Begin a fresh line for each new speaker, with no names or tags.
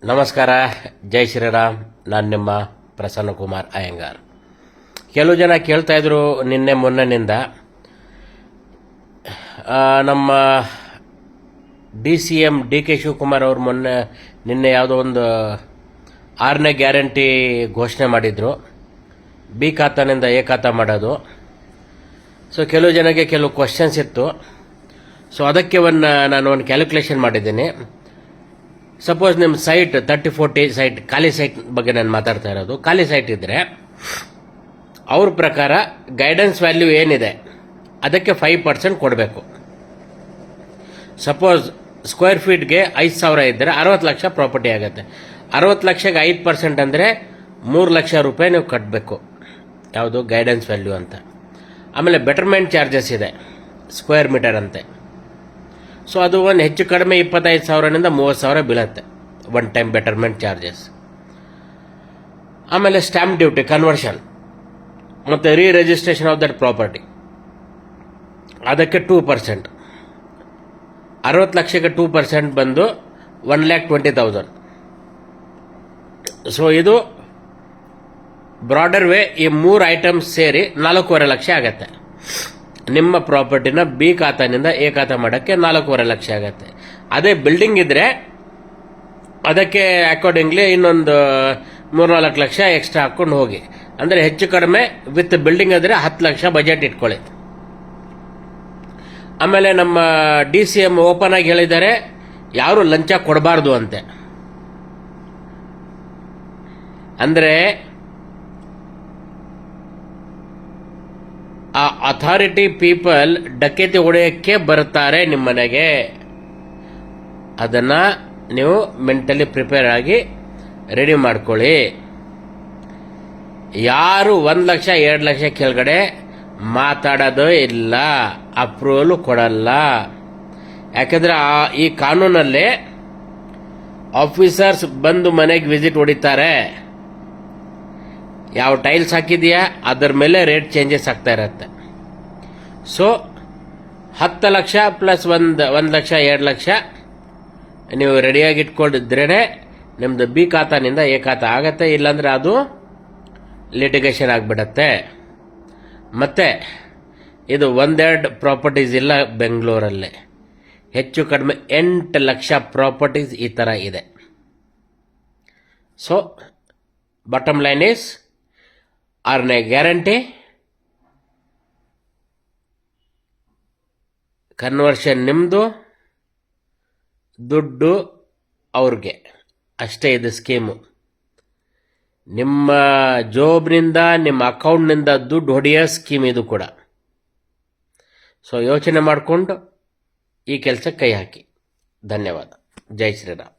ನಮಸ್ಕಾರ, ಜೈ ಶ್ರೀರಾಮ್. ನಾನು ನಿಮ್ಮ ಪ್ರಸನ್ನ ಕುಮಾರ್ ಅಯ್ಯಂಗಾರ್. ಕೆಲವು ಜನ ಕೇಳ್ತಾ ಇದ್ರು ನಿನ್ನೆ ಮೊನ್ನೆನಿಂದ ನಮ್ಮ DCM DK ಶಿವಕುಮಾರ್ ಅವರು ನಿನ್ನೆ ಯಾವುದೋ ಒಂದು 6ನೇ ಗ್ಯಾರಂಟಿ ಘೋಷಣೆ ಮಾಡಿದರು, ಬಿ ಖಾತಾನಿಂದ ಎ ಖಾತಾ ಮಾಡೋದು. ಸೊ ಕೆಲವು ಜನಕ್ಕೆ ಕೆಲವು ಕ್ವಶನ್ಸ್ ಇತ್ತು. ಸೊ ಅದಕ್ಕೆ ನಾನು ಒಂದು ಕ್ಯಾಲ್ಕುಲೇಷನ್ ಮಾಡಿದ್ದೀನಿ. ಸಪೋಸ್ ನಿಮ್ಮ ಸೈಟ್ 30-40 ಸೈಟ್ ಖಾಲಿ ಸೈಟ್ ಬಗ್ಗೆ ನಾನು ಮಾತಾಡ್ತಾ ಇರೋದು. ಖಾಲಿ ಸೈಟ್ ಇದ್ದರೆ ಅವ್ರ ಪ್ರಕಾರ ಗೈಡೆನ್ಸ್ ವ್ಯಾಲ್ಯೂ ಏನಿದೆ ಅದಕ್ಕೆ 5% ಕೊಡಬೇಕು. ಸಪೋಸ್ ಸ್ಕ್ವೇರ್ ಫೀಟ್ಗೆ 5,000 ಇದ್ದರೆ 60 ಲಕ್ಷ ಪ್ರಾಪರ್ಟಿ ಆಗುತ್ತೆ. 60 ಲಕ್ಷಕ್ಕೆ 5% ಅಂದರೆ 3 ಲಕ್ಷ ರೂಪಾಯಿ ನೀವು ಕಟ್ಟಬೇಕು. ಯಾವುದು ಗೈಡೆನ್ಸ್ ವ್ಯಾಲ್ಯೂ ಅಂತ. ಆಮೇಲೆ ಬೆಟರ್ಮೆಂಟ್ ಚಾರ್ಜಸ್ ಇದೆ, ಸ್ಕ್ವೇರ್ ಮೀಟರ್ ಅಂತೆ. ಸೊ ಅದು ಒಂದು ಹೆಚ್ಚು ಕಡಿಮೆ 25,000ನಿಂದ 30,000 ಬೀಳುತ್ತೆ ಒನ್ ಟೈಮ್ ಬೆಟರ್ಮೆಂಟ್ ಚಾರ್ಜಸ್. ಆಮೇಲೆ ಸ್ಟ್ಯಾಂಪ್ ಡ್ಯೂಟಿ, ಕನ್ವರ್ಷನ್ ಮತ್ತು ರಿಜಿಸ್ಟ್ರೇಷನ್ ಆಫ್ ದಟ್ ಪ್ರಾಪರ್ಟಿ ಅದಕ್ಕೆ 2%. 60 ಲಕ್ಷಕ್ಕೆ 2% ಬಂದು 1,20,000. ಸೊ ಇದು ಬ್ರಾಡರ್ ವೇ ಈ 3 ಐಟಮ್ಸ್ ಸೇರಿ 4.5 ಲಕ್ಷ ಆಗತ್ತೆ. ನಿಮ್ಮ ಪ್ರಾಪರ್ಟಿನ ಬಿ ಖಾತಾನಿಂದ ಎ ಖಾತಾ ಮಾಡೋಕ್ಕೆ 4.5 ಲಕ್ಷ ಆಗುತ್ತೆ. ಅದೇ ಬಿಲ್ಡಿಂಗ್ ಇದ್ರೆ ಅದಕ್ಕೆ ಅಕಾರ್ಡಿಂಗ್ಲಿ ಇನ್ನೊಂದು 3-4 ಲಕ್ಷ ಎಕ್ಸ್ಟ್ರಾ ಹಾಕೊಂಡು ಹೋಗಿ. ಅಂದರೆ ಹೆಚ್ಚು ಕಡಿಮೆ ವಿತ್ ಬಿಲ್ಡಿಂಗ್ ಆದರೆ 10 ಲಕ್ಷ ಬಜೆಟ್ ಇಟ್ಕೊಳ್ಳಿ. ಆಮೇಲೆ ನಮ್ಮ DCM ಓಪನ್ ಆಗಿ ಹೇಳಿದ್ದಾರೆ, ಯಾರು ಲಂಚ ಕೊಡಬಾರ್ದು ಅಂತೆ. ಅಂದರೆ ಆ ಅಥಾರಿಟಿ ಪೀಪಲ್ ಡಕೇತಿ ಹೊಡೆಯೋಕ್ಕೆ ಬರ್ತಾರೆ ನಿಮ್ಮ ಮನೆಗೆ. ಅದನ್ನು ನೀವು ಮೆಂಟಲಿ ಪ್ರಿಪೇರ್ ಆಗಿ ರೆಡಿ ಮಾಡ್ಕೊಳ್ಳಿ. ಯಾರು 1 ಲಕ್ಷ 2 ಲಕ್ಷ ಕೆಳಗಡೆ ಮಾತಾಡೋದು ಇಲ್ಲ, ಅಪ್ರೂವಲ್ ಕೊಡಲ್ಲ. ಯಾಕಂದ್ರೆ ಈ ಕಾನೂನಲ್ಲಿ ಆಫೀಸರ್ಸ್ ಬಂದು ಮನೆಗೆ ವಿಸಿಟ್ ಹೊಡಿತಾರೆ. ಯಾವ ಟೈಲ್ಸ್ ಹಾಕಿದೆಯಾ ಅದರ ಮೇಲೆ ರೇಟ್ ಚೇಂಜಸ್ ಆಗ್ತಾ ಇರುತ್ತೆ. ಸೊ 10 ಲಕ್ಷ ಪ್ಲಸ್ 1 ಲಕ್ಷ 2 ಲಕ್ಷ ನೀವು ರೆಡಿಯಾಗಿ ಇಟ್ಕೊಂಡಿದ್ರೇ ನಿಮ್ದು ಬಿ ಖಾತಾನಿಂದ ಎ ಖಾತಾ ಆಗತ್ತೆ. ಇಲ್ಲಾಂದ್ರೆ ಅದು ಲಿಟಿಗೇಷನ್ ಆಗಿಬಿಡತ್ತೆ. ಮತ್ತೆ ಇದು 1-2 ಪ್ರಾಪರ್ಟೀಸ್ ಇಲ್ಲ ಬೆಂಗಳೂರಲ್ಲಿ, ಹೆಚ್ಚು ಕಡಿಮೆ 8 ಲಕ್ಷ ಪ್ರಾಪರ್ಟೀಸ್ ಈ ಥರ ಇದೆ. ಸೊ ಬಾಟಮ್ ಲೈನ್ ಈಸ್ 6ನೇ ಗ್ಯಾರಂಟಿ, ಕನ್ವರ್ಷನ್ ನಿಮ್ಮದು, ದುಡ್ಡು ಅವ್ರಿಗೆ ಅಷ್ಟೇ. ಇದು ಸ್ಕೀಮು. ನಿಮ್ಮ ಜಾಬ್ನಿಂದ ನಿಮ್ಮ ಅಕೌಂಟ್ನಿಂದ ದುಡ್ಡು ಹೊಡೆಯೋ ಸ್ಕೀಮ್ ಇದು ಕೂಡ. ಸೊ ಯೋಚನೆ ಮಾಡಿಕೊಂಡು ಈ ಕೆಲಸಕ್ಕೆ ಕೈ ಹಾಕಿ. ಧನ್ಯವಾದ. ಜೈ ಶ್ರೀರಾಮ್.